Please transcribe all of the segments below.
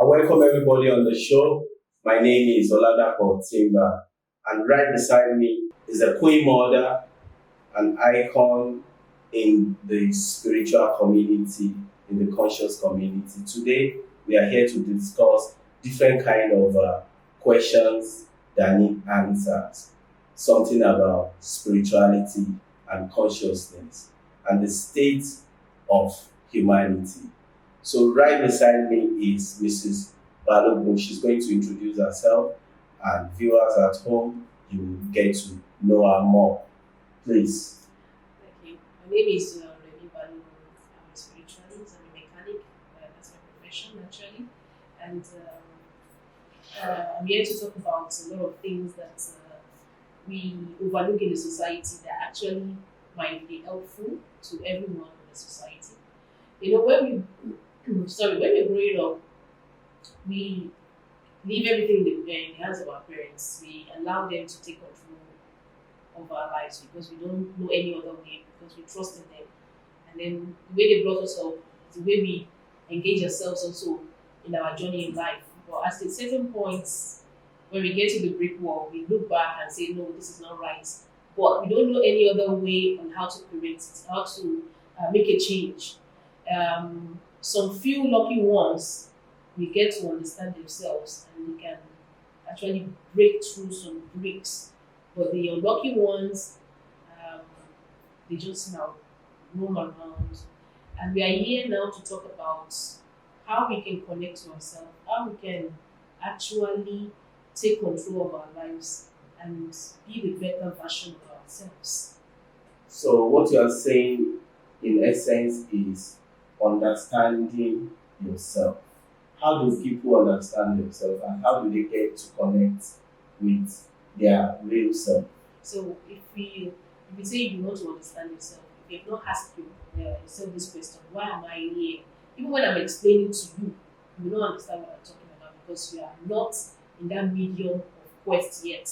I welcome everybody on the show. My name is Oladapo Timba, and right beside me is a queen mother, an icon in the spiritual community, in the conscious community. Today, we are here to discuss different kind of questions that need answers. Something about spirituality and consciousness and the state of humanity. So right beside me is Mrs. Balogun. She's going to introduce herself, and viewers at home, you will get to know her more. Please. Thank you. My name is Remy Balu. I'm a spiritualist. I'm a mechanic. That's my profession, actually. And I'm here to talk about a lot of things that we overlook in the society that actually might be helpful to everyone in the society. When when we're growing up, we leave everything in the hands of our parents. We allow them to take control of our lives because we don't know any other way, because we trust in them. And then the way they brought us up, the way we engage ourselves also in our journey in life. But at a certain point, when we get to the brick wall, we look back and say, no, this is not right. But we don't know any other way on how to correct it, how to make a change. Some few lucky ones, we get to understand themselves and we can actually break through some bricks, but the unlucky ones, they just now roam around. And we are here now to talk about how we can connect to ourselves, how we can actually take control of our lives and be the better version of ourselves. So what you are saying in essence is understanding yourself. How do people understand themselves and how do they get to connect with their real self? So if you say you want to understand yourself, if you've not asked yourself this question, why am I here? Even when I'm explaining to you, you will not understand what I'm talking about because you are not in that medium of quest yet.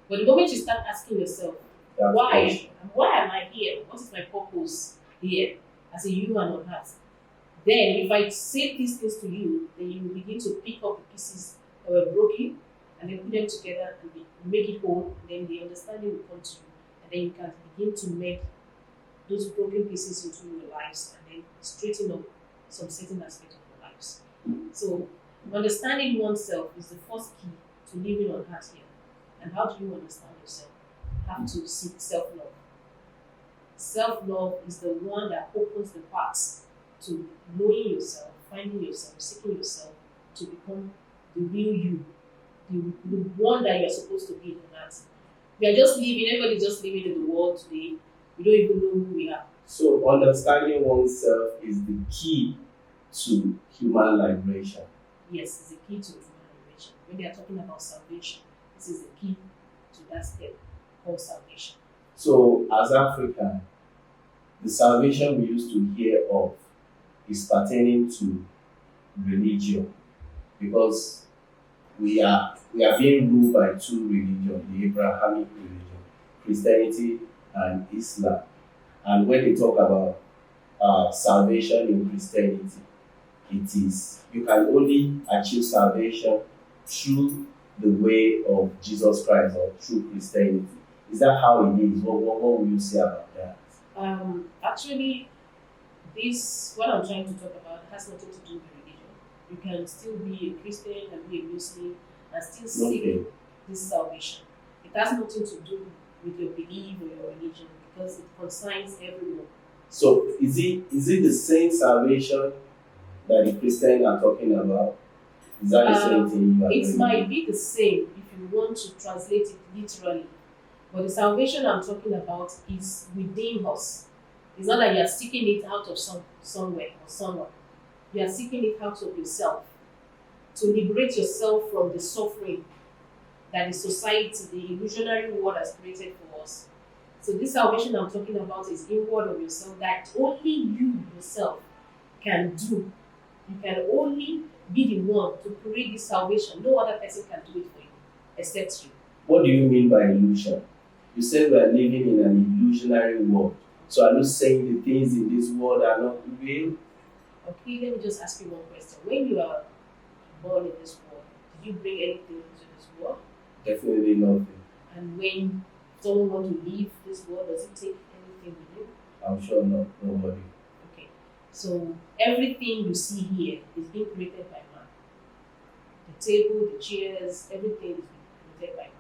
But the moment you start asking yourself, That why? question. Why am I here? What is my purpose here as a human on earth? Then, if I say these things to you, then you will begin to pick up the pieces that were broken and then put them together and make it whole. And then the understanding will come to you. And then you can begin to make those broken pieces into your lives and then straighten up some certain aspects of your lives. So, understanding oneself is the first key to living on earth here. And how do you understand yourself? You have to seek self love. Self love is the one that opens the path to knowing yourself, finding yourself, seeking yourself to become the real you, the one that you're supposed to be in that. We are just living, everybody's just living in the world today. We don't even know who we are. So understanding oneself is the key to human liberation. Yes, it's the key to human liberation. When they are talking about salvation, this is the key to that step called salvation. So as African, the salvation we used to hear of is pertaining to religion because we are being ruled by two religions, the Abrahamic religion, Christianity and Islam. And when they talk about salvation in Christianity, it is you can only achieve salvation through the way of Jesus Christ or through Christianity. Is that how it is? What will you say about that? Actually, this what I'm trying to talk about has nothing to do with religion. You can still be a Christian and be a Muslim and still seek Okay. this salvation. It has nothing to do with your belief or your religion because it concerns everyone. So is it the same salvation that the Christians are talking about? Is that the same thing you are It doing? might be the same if you want to translate it literally, but the salvation I'm talking about is within us. It's not that you are seeking it out of somewhere or someone. You are seeking it out of yourself to liberate yourself from the suffering that the society, the illusionary world has created for us. So this salvation I'm talking about is inward of yourself that only you yourself can do. You can only be the one to create this salvation. No other person can do it for you except you. What do you mean by illusion? You said we are living in an illusionary world. So are you saying the things in this world are not real? Okay, let me just ask you one question. When you are born in this world, did you bring anything into this world? Definitely nothing. And when someone wants to leave this world, does it take anything with you? I'm sure not. Nobody. Okay. So everything you see here is being created by man. The table, the chairs, everything is being created by man.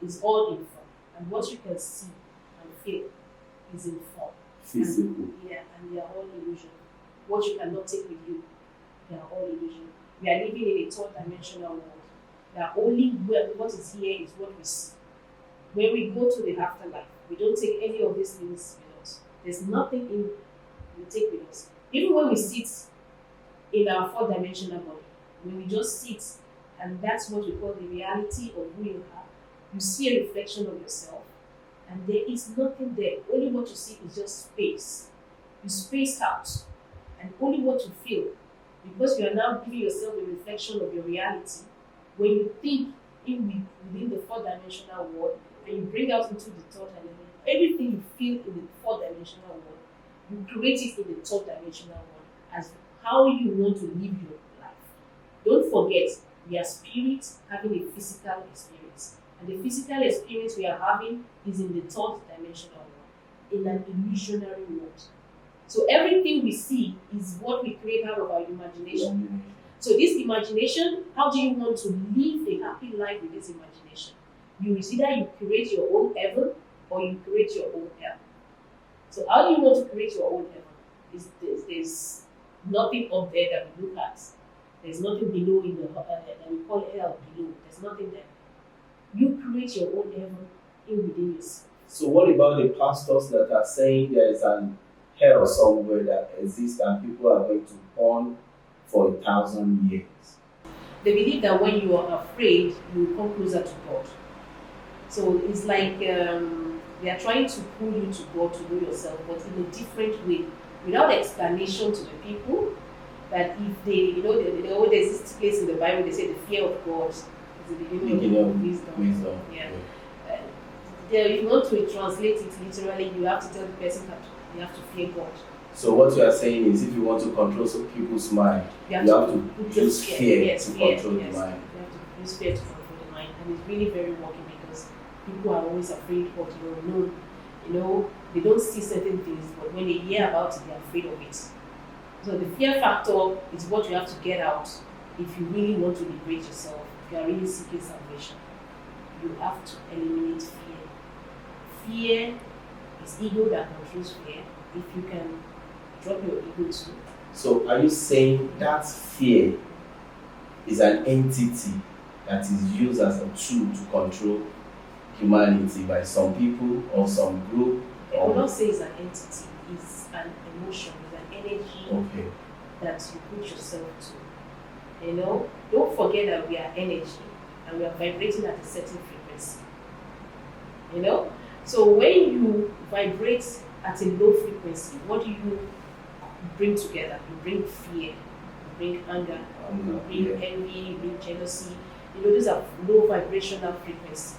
It's all in form. And what you can see and feel is in form. Physical. And they are all illusion. What you cannot take with you, they are all illusion. We are living in a third dimensional world. That only what is here is what we see. When we go to the afterlife, we don't take any of these things with us. There's nothing in we take with us. Even when we sit in our fourth dimensional body, when we just sit, and that's what we call the reality of who you are, you see a reflection of yourself, and there is nothing there. Only what you see is just space. You space out, and only what you feel, because you are now giving yourself a reflection of your reality. When you think within the fourth dimensional world, and you bring out into the third dimension, everything you feel in the fourth dimensional world, you create it in the third dimensional world as how you want to live your life. Don't forget, we are spirits having a physical experience. And the physical experience we are having is in the third dimensional world, in an illusionary world. So everything we see is what we create out of our imagination. So this imagination, how do you want to live a happy life with this imagination? Either you create your own heaven or you create your own hell. So how do you want to create your own heaven? There's nothing up there that we look at. There's nothing below in the that we call hell below. There's nothing there. You create your own heaven within yourself. So what about the pastors that are saying there is an hell somewhere that exists and people are going to burn for 1,000 years? They believe that when you are afraid, you will come closer to God. So it's like they are trying to pull you to God to know yourself, but in a different way, without explanation to the people. That if they, there's this place in the Bible, they say the fear of God is the beginning of wisdom. Yeah. If you want to translate it literally, you have to tell the person that you have to fear God. So what you are saying is, if you want to control some people's mind, you have to use fear to control the mind. You have to use fear to control the mind, and it's really very working because people are always afraid of the unknown. They don't see certain things, but when they hear about it, they're afraid of it. So the fear factor is what you have to get out if you really want to liberate yourself, if you are really seeking salvation. You have to eliminate fear. Fear is ego that controls fear. If you can drop your ego too. So are you saying that fear is an entity that is used as a tool to control humanity by some people or some group? I will not say it's an entity, it's an emotion, it's an energy that you put yourself to. Don't forget that we are energy and we are vibrating at a certain frequency. So when you vibrate at a low frequency, what do you bring together? You bring fear, you bring anger, you bring envy, you bring jealousy. These are low vibrational frequency.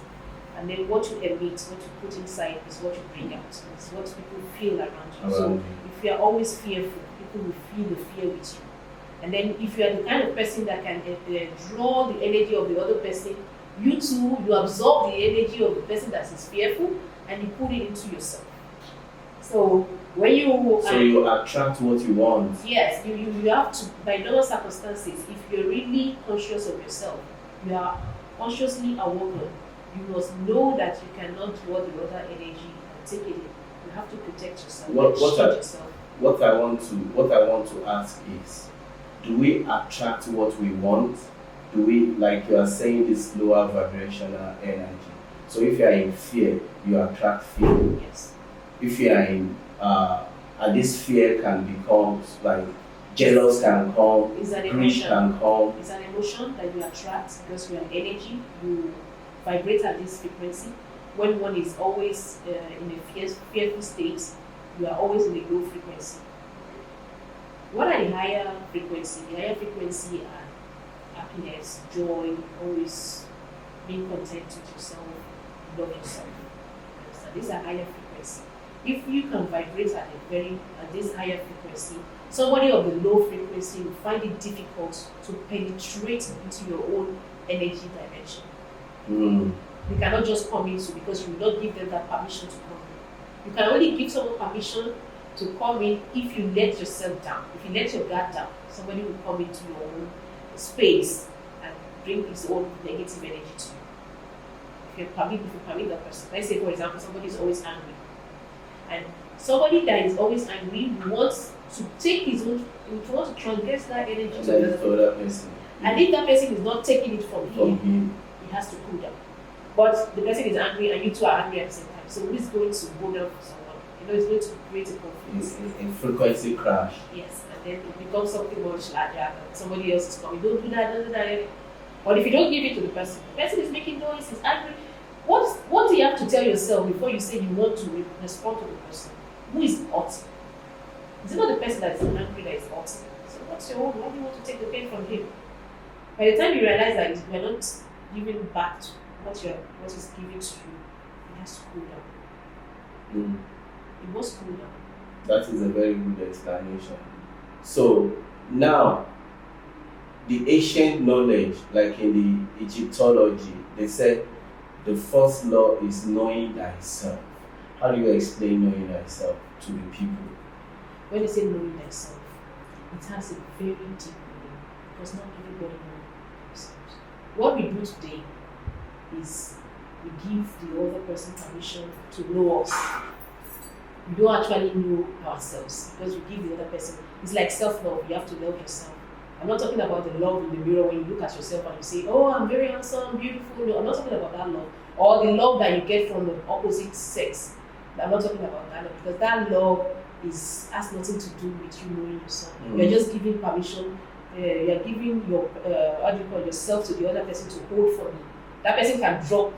And then what you emit, what you put inside is what you bring out. It's what people feel around you. So if you are always fearful, people will feel the fear with you. And then if you are the kind of person that can draw the energy of the other person, you too, you absorb the energy of the person that is fearful and you put it into yourself. So when you attract what you want. Yes, you have to, by normal circumstances, if you're really conscious of yourself, you are consciously awoken. You must know that you cannot draw the other energy and take it in. You have to protect yourself. What I want to ask is, do we attract what we want? Do we, like you are saying, this lower vibrational energy? So if you are in fear, you attract fear. Yes. If you are in, and this fear can become like jealous can come, greed can come. It's an emotion that you attract because you are energy. You vibrate at this frequency. When one is always in a fearful state, you are always in a low frequency. What are the higher frequency? The higher frequency are happiness, joy, always being content with yourself, love yourself. So these are higher frequency. If you can vibrate at this higher frequency, Somebody of the low frequency will find it difficult to penetrate into your own energy dimension. Mm. They cannot just come into because you will not give them that permission to come in. You can only give someone permission to come in if you let yourself down. If you let your guard down, somebody will come into your own space and bring his own negative energy to you. If you permit that person. Let's say, for example, somebody is always angry. And somebody that is always angry wants to take his own, he wants to transgress that energy to That is another for that person. And if that person is not taking it from From him, him. he has to cool down. But the person is angry and you two are angry at the same time. So who is going to go down for someone? It's going to create a conflict. In frequency crash. Yes, and then it becomes something much larger. And somebody else is coming. Don't do that. But if you don't give it to the person is making noise, he's angry. What do you have to tell yourself before you say you want to respond to the person? Who is hurting? Is it not the person that is angry that is hurting? So what's your own? Why do you want to take the pain from him? By the time you realize that you're not giving back to what is given to you, it has to cool down. Mm. It must cool down. That is a very good explanation. So now, the ancient knowledge, like in the Egyptology, they said the first law is knowing thyself. How do you explain knowing thyself to the people? When you say knowing thyself, it has a very deep meaning because not everybody knows themselves. What we do today is we give the other person permission to know us. We don't actually know ourselves because we give the other person. It's like self-love. You have to love yourself. I'm not talking about the love in the mirror when you look at yourself and you say, "Oh, I'm very handsome, beautiful." No, I'm not talking about that love. Or the love that you get from the opposite sex. I'm not talking about that love because that love has nothing to do with you knowing yourself. You're just giving permission. You're giving your yourself to the other person to hold for you. That person can drop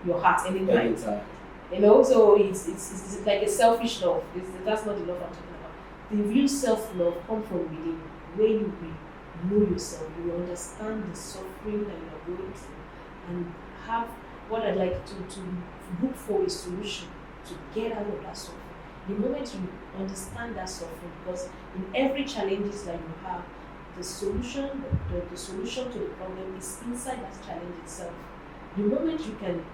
your heart anytime. So it's like a selfish love. That's not the love I'm talking about. The real self-love comes from within, where you will know yourself, you will understand the suffering that you are going through, and have what I'd like to look for a solution to get out of that suffering. The moment you understand that suffering, because in every challenges that you have, the solution, the solution to the problem is inside that challenge itself. The moment you can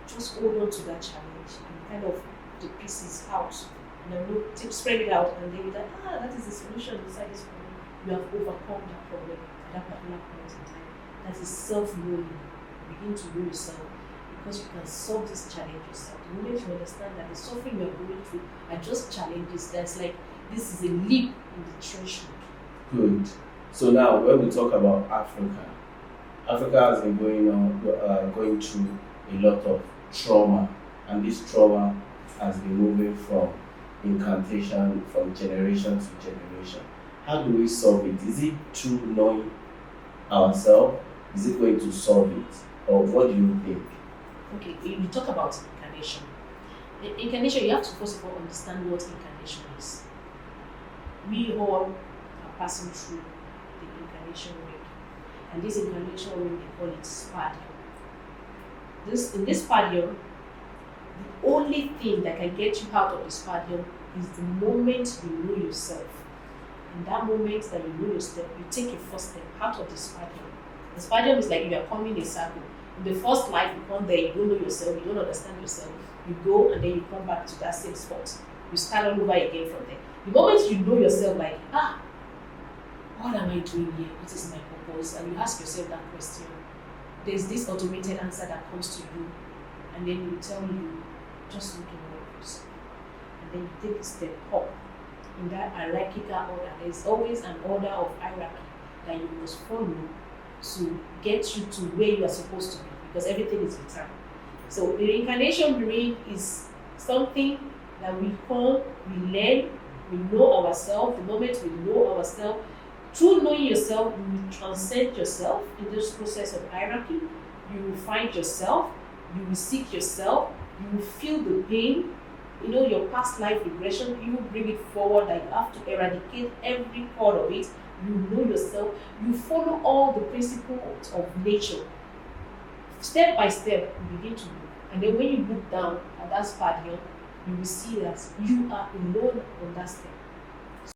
just hold on to that challenge and kind of the pieces out, and then spread it out, and then you're like, that is the solution inside this problem. You have overcome that problem at that particular point in time. That is self-knowing. You begin to know yourself because you can solve this challenge yourself. The moment you understand that the suffering you are going through are just challenges, that's like this is a leap in the threshold. Good. So now, when we talk about Africa has been going through a lot of trauma, and this trauma has been moving from incantation from generation to generation. How do we solve it? Is it through knowing ourselves? Is it going to solve it? Or what do you think? Okay, you talk about incarnation. Incarnation, you have to first of all understand what incarnation is. We all are passing through the incarnation ring. And this incarnation ring, they call it Spadium. In this Spadium, the only thing that can get you out of the Spadium is the moment you know yourself. In that moment that you know yourself, you take a first step out of the Spadium. The Spadium is like you are coming in a circle. In the first life, you come there, you don't know yourself, you don't understand yourself. You go and then you come back to that same spot. You start all over again from there. The moment you know yourself, like, what am I doing here? What is my purpose? And you ask yourself that question. There's this automated answer that comes to you, and then you tell you, just look inwards. And then you take a step up in that hierarchical order. There's always an order of hierarchy that you must follow to get you to where you are supposed to be, because everything is in time. So the reincarnation ring is something that we come, we learn, we know ourselves. The moment we know ourselves, through knowing yourself, you will transcend yourself in this process of hierarchy. You will find yourself, you will seek yourself, you will feel the pain. Your past life regression, you will bring it forward, that you have to eradicate every part of it. You know yourself, you follow all the principles of nature. Step by step, you begin to look. And then when you look down at that Spadium, you will see that you are alone on that step.